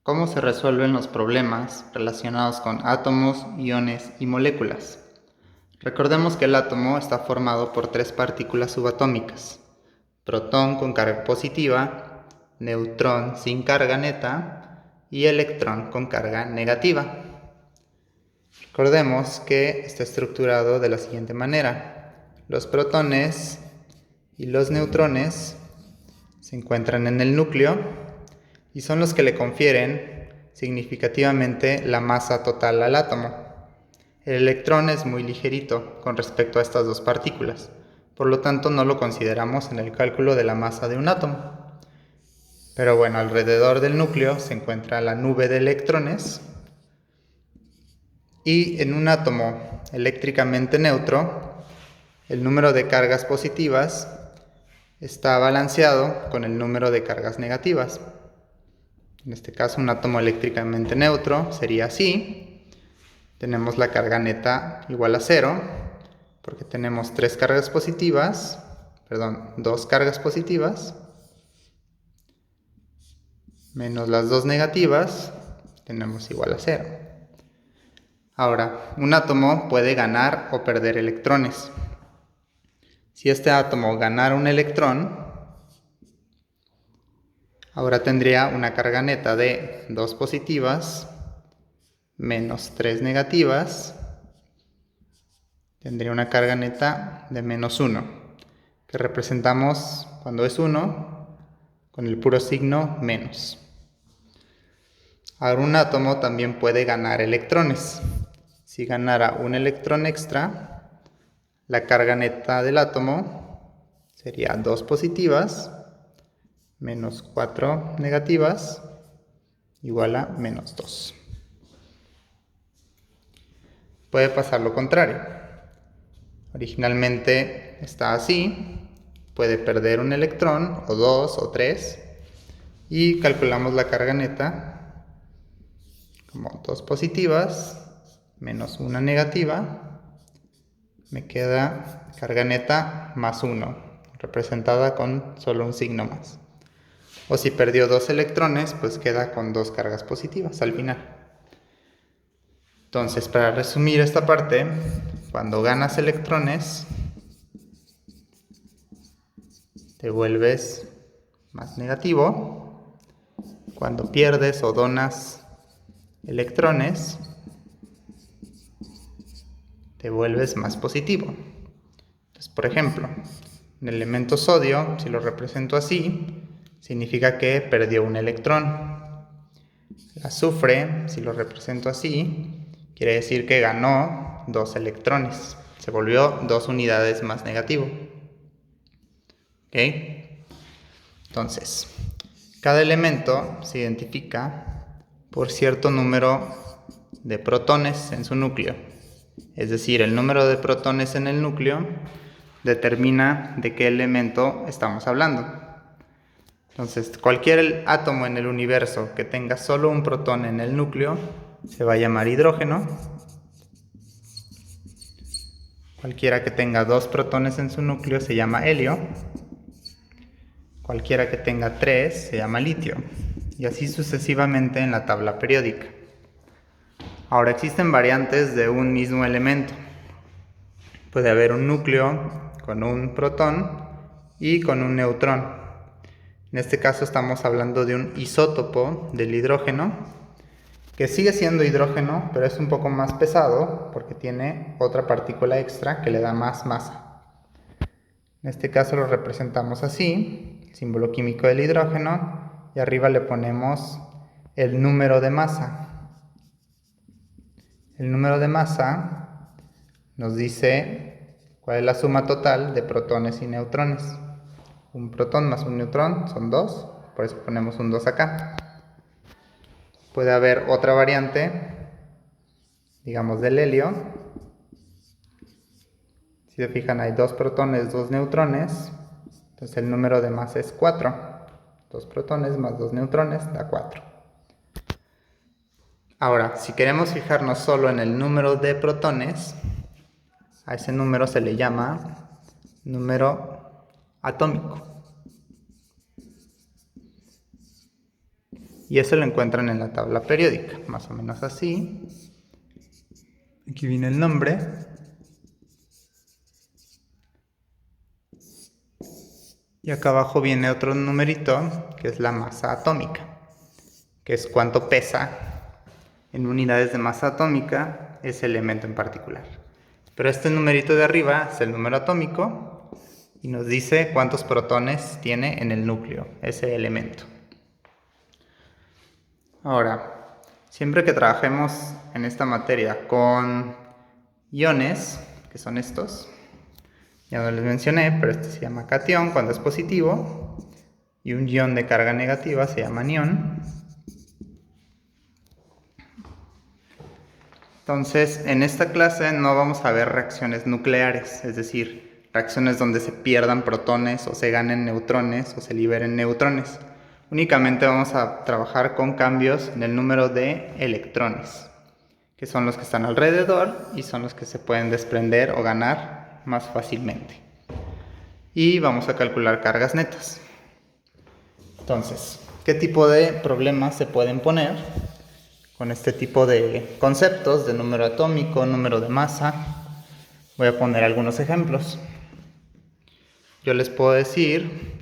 ¿Cómo se resuelven los problemas relacionados con átomos, iones y moléculas? Recordemos que el átomo está formado por tres partículas subatómicas: protón con carga positiva, neutrón sin carga neta y electrón con carga negativa. Recordemos que está estructurado de la siguiente manera: los protones y los neutrones se encuentran en el núcleo y son los que le confieren significativamente la masa total al átomo. El electrón es muy ligerito con respecto a estas dos partículas, por lo tanto no lo consideramos en el cálculo de la masa de un átomo. Pero bueno, alrededor del núcleo se encuentra la nube de electrones, y en un átomo eléctricamente neutro, el número de cargas positivas está balanceado con el número de cargas negativas. En este caso, un átomo eléctricamente neutro sería así. Tenemos la carga neta igual a 0, porque tenemos dos cargas positivas, menos las dos negativas, tenemos igual a 0. Ahora, un átomo puede ganar o perder electrones. Si este átomo ganara un electrón, ahora tendría una carga neta de 2 positivas menos 3 negativas. Tendría una carga neta de menos 1, que representamos cuando es 1 con el puro signo menos. Ahora, un átomo también puede ganar electrones. Si ganara un electrón extra, la carga neta del átomo sería 2 positivas menos 4 negativas igual a menos 2. Puede pasar lo contrario. Originalmente está así, puede perder un electrón, o 2 o 3, y calculamos la carga neta como 2 positivas menos 1 negativa. Me queda carga neta más 1, representada con solo un signo más. O si perdió 2 electrones, pues queda con 2 cargas positivas al final. Entonces, para resumir esta parte, cuando ganas electrones, te vuelves más negativo. Cuando pierdes o donas electrones, te vuelves más positivo. Entonces, por ejemplo, el elemento sodio, si lo represento así, significa que perdió un electrón. El azufre, si lo represento así, quiere decir que ganó 2 electrones. Se volvió 2 unidades más negativo. ¿Ok? Entonces, cada elemento se identifica por cierto número de protones en su núcleo. Es decir, el número de protones en el núcleo determina de qué elemento estamos hablando. Entonces, cualquier átomo en el universo que tenga solo un protón en el núcleo se va a llamar hidrógeno. Cualquiera que tenga 2 protones en su núcleo se llama helio. Cualquiera que tenga 3 se llama litio. Y así sucesivamente en la tabla periódica. Ahora, existen variantes de un mismo elemento. Puede haber un núcleo con un protón y con un neutrón. En este caso estamos hablando de un isótopo del hidrógeno, que sigue siendo hidrógeno, pero es un poco más pesado porque tiene otra partícula extra que le da más masa. En este caso lo representamos así, el símbolo químico del hidrógeno, y arriba le ponemos el número de masa. El número de masa nos dice cuál es la suma total de protones y neutrones. Un protón más un neutrón son 2, por eso ponemos un 2 acá. Puede haber otra variante, digamos del helio. Si se fijan, hay 2 protones, 2 neutrones, entonces el número de masa es 4. 2 protones más 2 neutrones da 4. Ahora, si queremos fijarnos solo en el número de protones, a ese número se le llama número atómico. Y eso lo encuentran en la tabla periódica, más o menos así. Aquí viene el nombre. Y acá abajo viene otro numerito, que es la masa atómica, que es cuánto pesa en unidades de masa atómica ese elemento en particular. Pero este numerito de arriba es el número atómico y nos dice cuántos protones tiene en el núcleo ese elemento. Ahora, siempre que trabajemos en esta materia con iones, que son estos, ya no les mencioné, pero este se llama catión cuando es positivo, y un ion de carga negativa se llama anión. Entonces, en esta clase no vamos a ver reacciones nucleares, es decir, reacciones donde se pierdan protones o se ganen neutrones o se liberen neutrones. Únicamente vamos a trabajar con cambios en el número de electrones, que son los que están alrededor y son los que se pueden desprender o ganar más fácilmente. Y vamos a calcular cargas netas. Entonces, ¿qué tipo de problemas se pueden poner con este tipo de conceptos de número atómico, número de masa? Voy a poner algunos ejemplos. Yo les puedo decir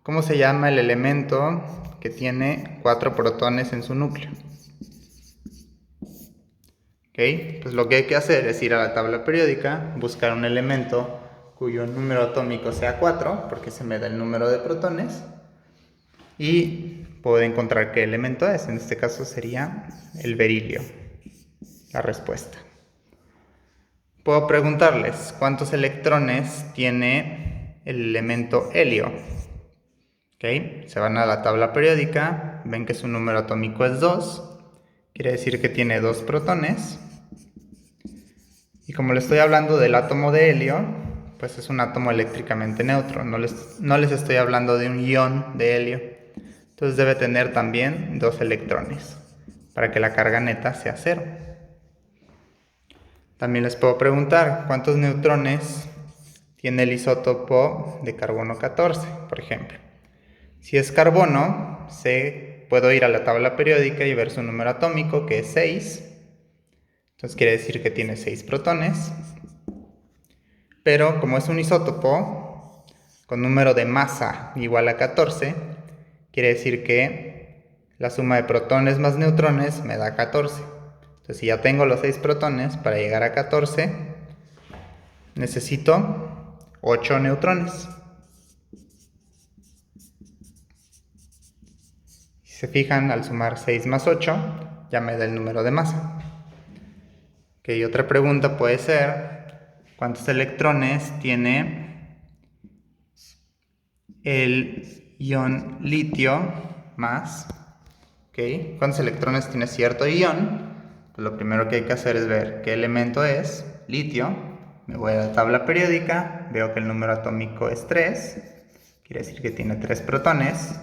cómo se llama el elemento que tiene 4 protones en su núcleo. ¿Okay? Pues lo que hay que hacer es ir a la tabla periódica, buscar un elemento cuyo número atómico sea 4, porque se me da el número de protones, y puedo encontrar qué elemento es. En este caso sería el berilio, la respuesta. Puedo preguntarles cuántos electrones tiene el elemento helio. ¿Okay? Se van a la tabla periódica, ven que su número atómico es 2, quiere decir que tiene 2 protones. Y como le estoy hablando del átomo de helio, pues es un átomo eléctricamente neutro, no les estoy hablando de un ion de helio. Entonces debe tener también 2 electrones, para que la carga neta sea 0. También les puedo preguntar cuántos neutrones tiene el isótopo de carbono 14, por ejemplo. Si es carbono, puedo ir a la tabla periódica y ver su número atómico, que es 6. Entonces quiere decir que tiene 6 protones. Pero como es un isótopo con número de masa igual a 14, quiere decir que la suma de protones más neutrones me da 14. Entonces si ya tengo los 6 protones, para llegar a 14 necesito 8 neutrones. Si se fijan, al sumar 6 más 8 ya me da el número de masa. Y otra pregunta puede ser, ¿cuántos electrones tiene el ion litio más? ¿Cuántos electrones tiene cierto ion? Pues lo primero que hay que hacer es ver qué elemento es, litio. Me voy a la tabla periódica, veo que el número atómico es 3, quiere decir que tiene 3 protones.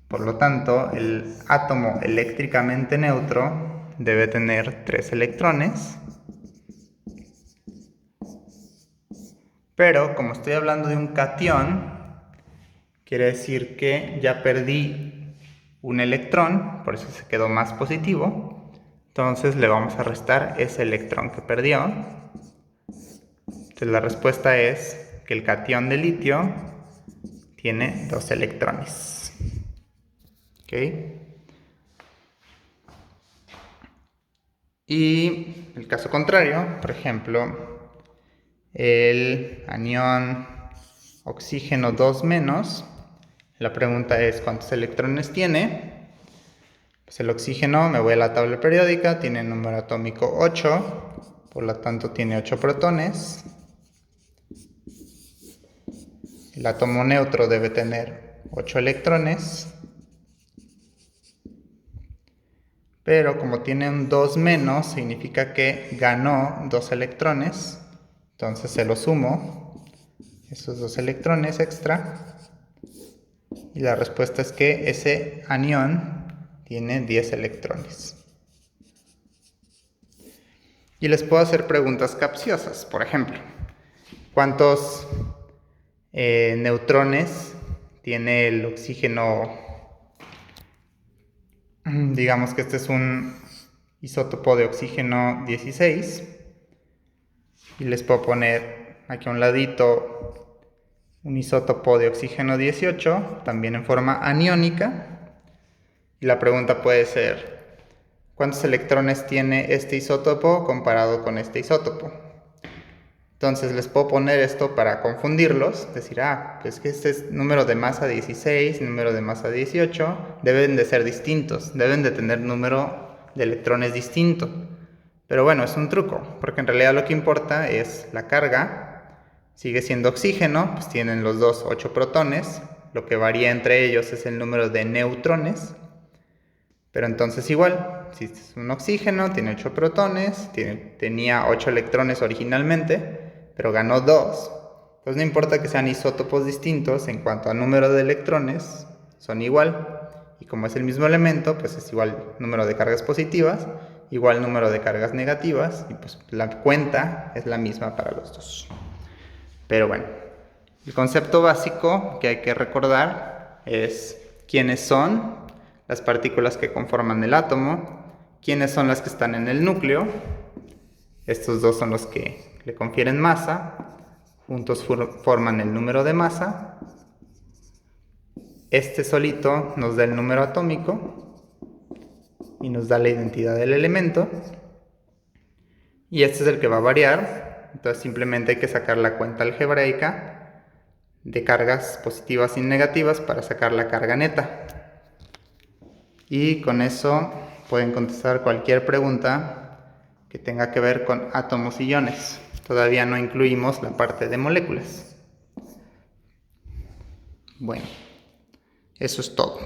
Por lo tanto, el átomo eléctricamente neutro debe tener 3 electrones. Pero como estoy hablando de un catión, quiere decir que ya perdí un electrón, por eso se quedó más positivo. Entonces le vamos a restar ese electrón que perdió. Entonces la respuesta es que el catión de litio tiene 2 electrones. Y el caso contrario, por ejemplo, el anión oxígeno 2-, la pregunta es ¿cuántos electrones tiene? Pues el oxígeno, me voy a la tabla periódica, tiene número atómico 8, por lo tanto tiene 8 protones. El átomo neutro debe tener 8 electrones. Pero como tiene un 2-, significa que ganó 2 electrones. Entonces se lo sumo, esos 2 electrones extra. Y la respuesta es que ese anión tiene 10 electrones. Y les puedo hacer preguntas capciosas. Por ejemplo, ¿cuántos neutrones tiene el oxígeno Digamos que este es un isótopo de oxígeno 16 y les puedo poner aquí a un ladito un isótopo de oxígeno 18, también en forma aniónica, y la pregunta puede ser: ¿cuántos electrones tiene este isótopo comparado con este isótopo? Entonces les puedo poner esto para confundirlos, decir, pues que este es número de masa 16, número de masa 18, deben de ser distintos, deben de tener número de electrones distinto. Pero bueno, es un truco, porque en realidad lo que importa es la carga. Sigue siendo oxígeno, pues tienen los dos 8 protones, lo que varía entre ellos es el número de neutrones. Pero entonces igual, si es un oxígeno, tiene 8 protones, tenía 8 electrones originalmente, pero ganó 2. Pues no importa que sean isótopos distintos, en cuanto a número de electrones, son igual. Y como es el mismo elemento, pues es igual número de cargas positivas, igual número de cargas negativas, y pues la cuenta es la misma para los dos. Pero bueno, el concepto básico que hay que recordar es quiénes son las partículas que conforman el átomo, quiénes son las que están en el núcleo. Estos dos son los que le confieren masa, juntos forman el número de masa. Este solito nos da el número atómico y nos da la identidad del elemento. Y este es el que va a variar, entonces simplemente hay que sacar la cuenta algebraica de cargas positivas y negativas para sacar la carga neta. Y con eso pueden contestar cualquier pregunta que tenga que ver con átomos y iones. Todavía no incluimos la parte de moléculas. Bueno, eso es todo.